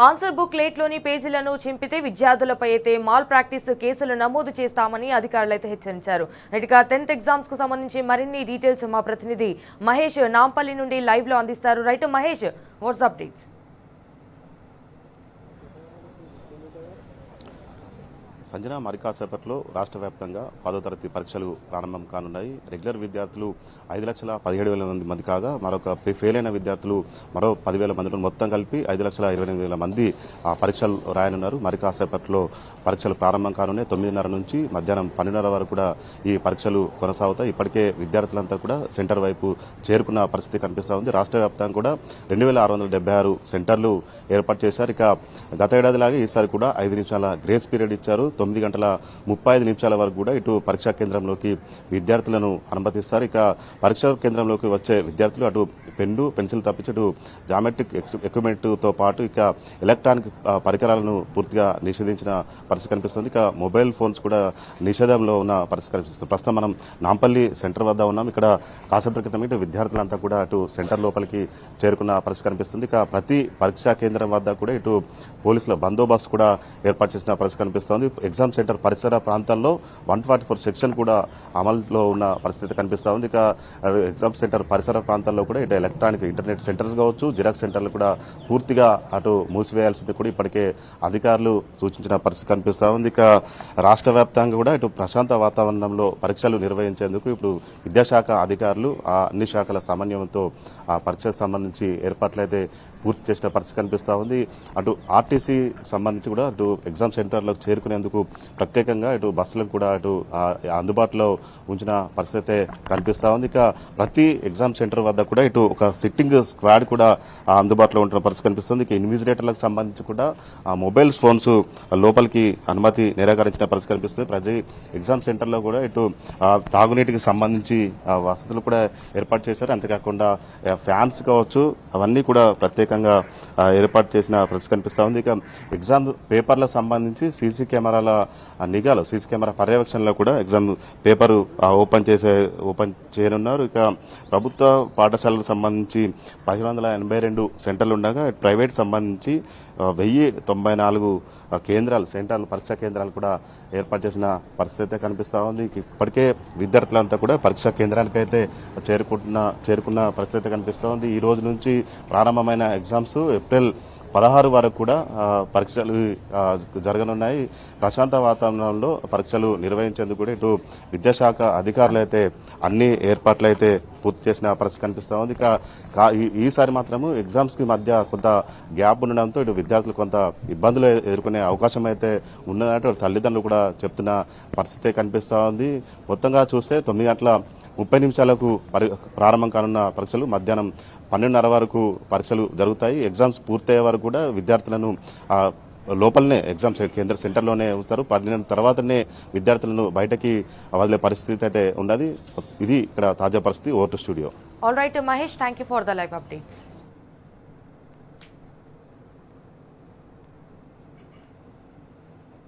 Answer book లేట్లోని పేజీలను చింపితే విద్యార్థులపై అయితే మాల్ ప్రాక్టీస్ కేసులు నమోదు చేస్తామని అధికారులు అయితే హెచ్చరించారు. ఇక 10th ఎగ్జామ్స్ కు సంబంధించి మరిన్ని డీటెయిల్స్ మా ప్రతినిధి మహేష్ నాంపల్లి నుండి లైవ్ లో అందిస్తారు. Right Mahesh, what's updates? Sanjana, మరి కాసేపట్లో రాష్ట్ర వ్యాప్తంగా 10వ తరగతి పరీక్షలు ప్రారంభం కానున్నాయి. రెగ్యులర్ విద్యార్థులు 5,17,000 మంది కాగా మరొక ఫెయిల్ అయిన విద్యార్థులు మరో 10,000 మంది, మొత్తం కలిపి 5,28,000 మంది పరీక్షలు రాయనున్నారు. మరి కాసేపట్లో పరీక్షలు ప్రారంభం కానున్నాయి. 9:30 నుంచి మధ్యాహ్నం 12:30 వరకు కూడా ఈ పరీక్షలు కొనసాగుతాయి. ఇప్పటికే విద్యార్థులంతా కూడా సెంటర్ వైపు చేరుకున్న పరిస్థితి కనిపిస్తూ ఉంది. రాష్ట్ర వ్యాప్తంగా కూడా 2,676 సెంటర్లు ఏర్పాటు చేశారు. ఇక గత ఏడాదిలాగే ఈసారి కూడా 5 నిమిషాల గ్రేస్ పీరియడ్ ఇచ్చారు. 9:35 వరకు కూడా ఇటు పరీక్షా కేంద్రంలోకి విద్యార్థులను అనుమతిస్తారు. ఇక పరీక్షా కేంద్రంలోకి వచ్చే విద్యార్థులు అటు పెన్ను, పెన్సిల్ తప్పించి అటు జామెట్రిక్ ఎక్విప్మెంట్ తో పాటు ఇక ఎలక్ట్రానిక్ పరికరాలను పూర్తిగా నిషేధించిన పరిస్థితి కనిపిస్తుంది. ఇక మొబైల్ ఫోన్స్ కూడా నిషేధంలో ఉన్న పరిస్థితి కనిపిస్తుంది. ప్రస్తుతం మనం నాంపల్లి సెంటర్ వద్ద ఉన్నాం. ఇక్కడ కాసేపటి క్రితం ఇటు విద్యార్థులంతా కూడా అటు సెంటర్ లోపలికి చేరుకున్న పరిస్థితి కనిపిస్తుంది. ఇక ప్రతి పరీక్షా కేంద్రం వద్ద కూడా ఇటు పోలీసుల బందోబస్తు కూడా ఏర్పాటు చేసిన పరిస్థితి కనిపిస్తోంది. ఎగ్జామ్ సెంటర్ పరిసర ప్రాంతాల్లో 144 సెక్షన్ కూడా అమలులో ఉన్న పరిస్థితి కనిపిస్తూ ఉంది. ఇక ఎగ్జామ్ సెంటర్ పరిసర ప్రాంతాల్లో కూడా ఇటు ఎలక్ట్రానిక్ ఇంటర్నెట్ సెంటర్లు కావచ్చు, జిరాక్స్ సెంటర్లు కూడా పూర్తిగా అటు మూసివేయాల్సింది కూడా ఇప్పటికే అధికారులు సూచించిన పరిస్థితి కనిపిస్తూ ఉంది. ఇక రాష్ట్ర వ్యాప్తంగా కూడా ఇటు ప్రశాంత వాతావరణంలో పరీక్షలు నిర్వహించేందుకు ఇప్పుడు విద్యాశాఖ అధికారులు అన్ని శాఖల సమన్వయంతో ఆ పరీక్షకు సంబంధించి ఏర్పాట్లు అయితే పూర్తి చేసిన పరిస్థితి కనిపిస్తూ ఉంది. అటు ఆర్టీసీ సంబంధించి కూడా అటు ఎగ్జామ్ సెంటర్లకు చేరుకునేందుకు ప్రత్యేకంగా ఇటు బస్సులను కూడా అటు అందుబాటులో ఉంచిన పరిస్థితి కనిపిస్తూ ఉంది. ఇక ప్రతి ఎగ్జామ్ సెంటర్ వద్ద కూడా ఇటు ఒక సిట్టింగ్ స్క్వాడ్ కూడా అందుబాటులో ఉంటున్న పరిస్థితి కనిపిస్తుంది. ఇక ఇన్విజిలేటర్లకు సంబంధించి కూడా మొబైల్ ఫోన్స్ లోపలికి అనుమతి నిరాకరించిన పరిస్థితి కనిపిస్తుంది. ప్రతి ఎగ్జామ్ సెంటర్లో కూడా ఇటు తాగునీటికి సంబంధించి వసతులు కూడా ఏర్పాటు చేశారు. అంతేకాకుండా ఫ్యాన్స్ కావచ్చు, అవన్నీ కూడా ప్రత్యేకంగా ఏర్పాటు చేసిన పరిస్థితి కనిపిస్తూ ఉంది. ఇక ఎగ్జామ్ పేపర్లకు సంబంధించి సీసీ కెమెరాల నిఘాలో, సీసీ కెమెరా పర్యవేక్షణలో కూడా ఎగ్జామ్ పేపర్ ఓపెన్ చేయనున్నారు. ఇక ప్రభుత్వ పాఠశాలకు సంబంధించి 1,182 సెంటర్లు ఉండగా ప్రైవేట్ సంబంధించి 1,094 సెంటర్లు, పరీక్షా కేంద్రాలు కూడా ఏర్పాటు చేసిన పరిస్థితి కనిపిస్తూ ఉంది. ఇప్పటికే విద్యార్థులంతా కూడా పరీక్షా కేంద్రానికి అయితే చేరుకున్న పరిస్థితి కనిపిస్తూ ఉంది. ఈ రోజు నుంచి ప్రారంభమైన ఎగ్జామ్స్ ఏప్రిల్ 16 వరకు కూడా పరీక్షలు జరగనున్నాయి. ప్రశాంత వాతావరణంలో పరీక్షలు నిర్వహించేందుకు కూడా ఇటు విద్యాశాఖ అధికారులు అయితే అన్ని ఏర్పాట్లు అయితే పూర్తి చేసిన పరిస్థితి కనిపిస్తూ ఉంది. ఇక ఈసారి మాత్రము ఎగ్జామ్స్ కి మధ్య కొంత గ్యాప్ ఉండడంతో ఇటు విద్యార్థులు కొంత ఇబ్బందులు ఎదుర్కొనే అవకాశం అయితే ఉన్నదంటే తల్లిదండ్రులు కూడా చెప్తున్న పరిస్థితి కనిపిస్తూ ఉంది. మొత్తంగా చూస్తే 9:30 ప్రారంభం కానున్న పరీక్షలు మధ్యాహ్నం 12:30 వరకు పరీక్షలు జరుగుతాయి. ఎగ్జామ్స్ పూర్తయ్యే వరకు కూడా విద్యార్థులను లోపలనే ఎగ్జామ్ కేంద్ర సెంటర్లోనే ఉంచుతారు. 12 తర్వాతనే విద్యార్థులను బయటకి వదిలే పరిస్థితి అయితే ఉన్నది. ఇది ఇక్కడ తాజా పరిస్థితి. Over to studio. All right Mahesh, thank you for the live updates.